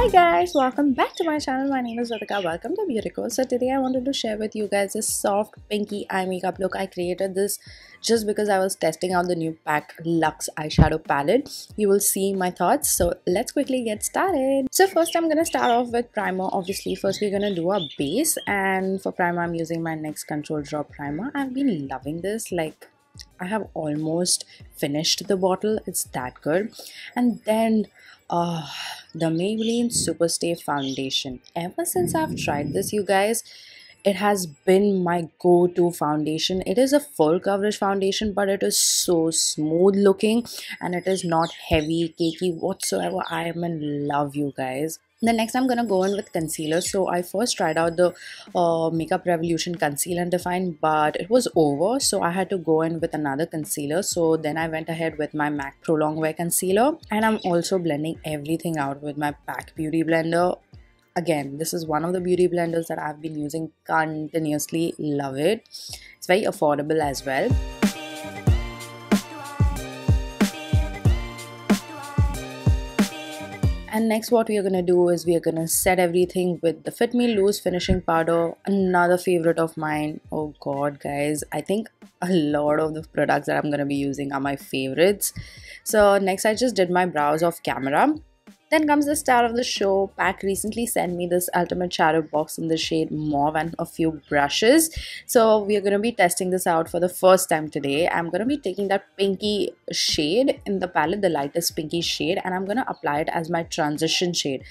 Hi guys, welcome back to my channel. My name is BeautiCo. Welcome to BeautiCo. So today I wanted to share with you guys this soft pinky eye makeup look. I created this just because I was testing out the new PAC Luxe eyeshadow palette. You will see my thoughts. So let's quickly get started. So first I'm gonna start off with primer. Obviously first we're gonna do a base, and for primer I'm using my NYX Control Drop primer. I've been loving this. Like, I have almost finished the bottle. It's that good. And then the Maybelline Superstay foundation. Ever since I've tried this, you guys, it has been my go-to foundation. It is a full coverage foundation, but it is so smooth looking and it is not heavy, cakey whatsoever. I am in love, you guys. Then next I'm gonna go in with concealer. So I first tried out the Makeup Revolution Conceal and Define, but it was over, so I had to go in with another concealer. So then I went ahead with my MAC Pro Longwear concealer, and I'm also blending everything out with my PAC Beauty Blender. Again, this is one of the beauty blenders that I've been using continuously. Love it. It's very affordable as well. And next what we are going to do is we are going to set everything with the Fit Me Loose finishing powder, another favorite of mine. Oh god guys, I think a lot of the products that I'm going to be using are my favorites. So next I just did my brows off camera. Then comes the star of the show. PAC recently sent me this ultimate shadow box in the shade Mauve and a few brushes. So we are going to be testing this out for the first time today. I'm going to be taking that pinky shade in the palette, the lightest pinky shade, and I'm going to apply it as my transition shade.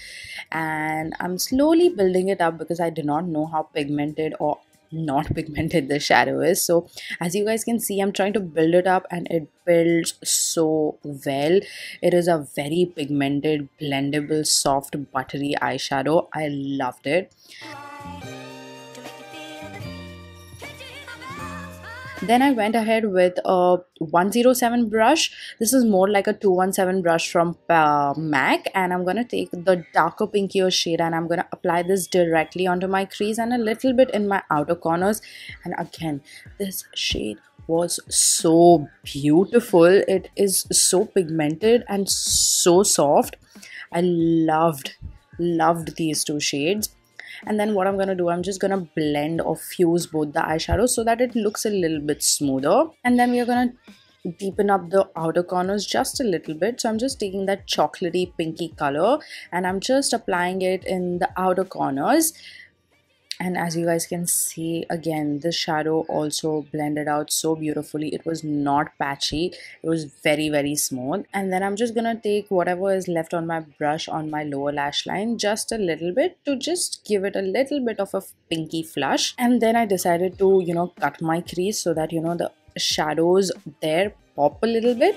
And I'm slowly building it up because I do not know how pigmented or not pigmented the shadow is. So as you guys can see, I'm trying to build it up and it builds so well. It is a very pigmented, blendable, soft, buttery eyeshadow. I loved it. Then I went ahead with a 107 brush. This is more like a 217 brush from MAC, and I'm going to take the darker pinkier shade and I'm going to apply this directly onto my crease and a little bit in my outer corners. And again, this shade was so beautiful. It is so pigmented and so soft. I loved these two shades. And then what I'm going to do, I'm just going to blend or fuse both the eyeshadows so that it looks a little bit smoother. And then we are going to deepen up the outer corners just a little bit. So I'm just taking that chocolatey pinky color and I'm just applying it in the outer corners. And as you guys can see, again, this shadow also blended out so beautifully. It was not patchy. It was very smooth. And then I'm just gonna take whatever is left on my brush on my lower lash line, just a little bit, to just give it a little bit of a pinky flush. And then I decided to, cut my crease so that, the shadows there pop a little bit.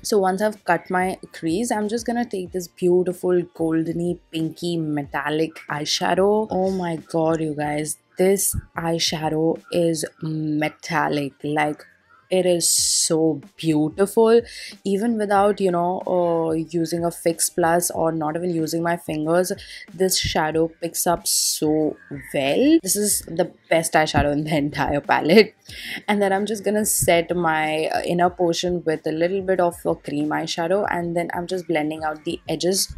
So once I've cut my crease, I'm just gonna take this beautiful goldeny pinky metallic eyeshadow. Oh my god, you guys, this eyeshadow is metallic. Like, it is so beautiful. Even without using a Fix Plus or not even using my fingers, this shadow picks up so well. This is the best eyeshadow in the entire palette. And then I'm just gonna set my inner portion with a little bit of a cream eyeshadow, and then I'm just blending out the edges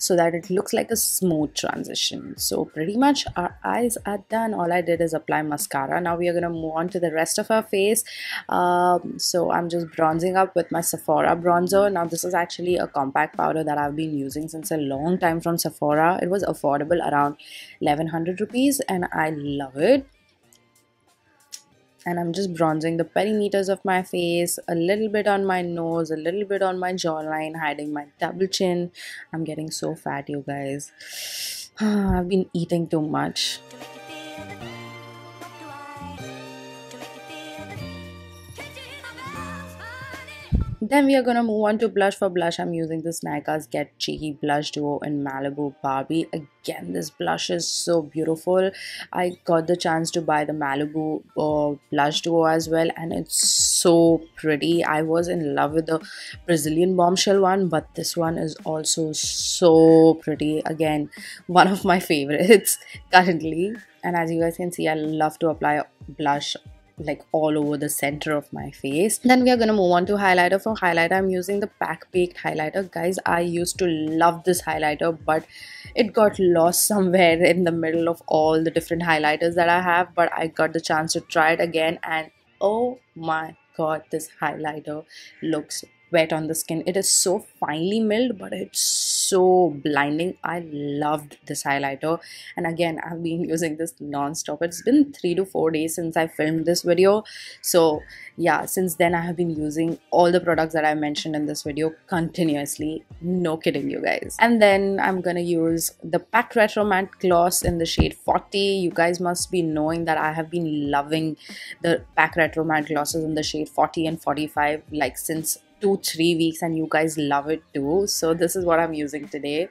so that it looks like a smooth transition. So pretty much our eyes are done. All I did is apply mascara. Now we are gonna move on to the rest of our face. So I'm just bronzing up with my Sephora bronzer. Now this is actually a compact powder that I've been using since a long time from Sephora. It was affordable, around 1100 rupees, and I love it. And I'm just bronzing the perimeters of my face, a little bit on my nose, a little bit on my jawline, hiding my double chin. I'm getting so fat, you guys. I've been eating too much. Then we are gonna move on to blush. For blush, I'm using this Nykaa's Get Cheeky Blush Duo in Malibu Barbie. Again, this blush is so beautiful. I got the chance to buy the Malibu blush duo as well, and it's so pretty. I was in love with the Brazilian Bombshell one, but this one is also so pretty. Again, one of my favorites currently. And as you guys can see, I love to apply blush like all over the center of my face. Then we are gonna move on to highlighter. For highlighter, I'm using the PAC Baked highlighter. Guys, I used to love this highlighter, but it got lost somewhere in the middle of all the different highlighters that I have. But I got the chance to try it again, and oh my god, this highlighter looks wet on the skin. It is so finely milled, but it's so blinding. I loved this highlighter, and again, I've been using this non-stop. It's been 3 to 4 days since I filmed this video, so yeah, since then I have been using all the products that I mentioned in this video continuously. No kidding, you guys. And then I'm gonna use the PAC Retro Matte Gloss in the shade 40. You guys must be knowing that I have been loving the PAC Retro Matte Glosses in the shade 40 and 45 like since 2-3 weeks, and you guys love it too. So this is what I'm using today,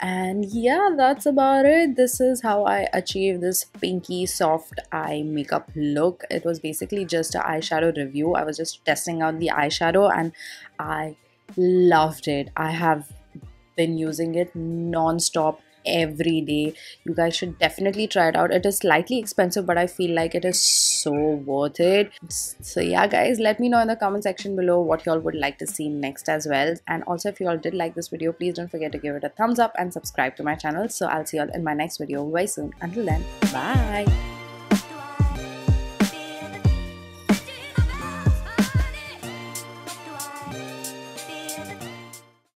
and yeah, that's about it. This is how I achieved this pinky soft eye makeup look. It was basically just an eyeshadow review. I was just testing out the eyeshadow and I loved it. I have been using it non-stop every day. You guys should definitely try it out. It is slightly expensive, but I feel like it is so worth it. So yeah guys, let me know in the comment section below what y'all would like to see next as well. And also, if you all did like this video, please don't forget to give it a thumbs up and subscribe to my channel. So I'll see y'all in my next video very soon. Until then, bye.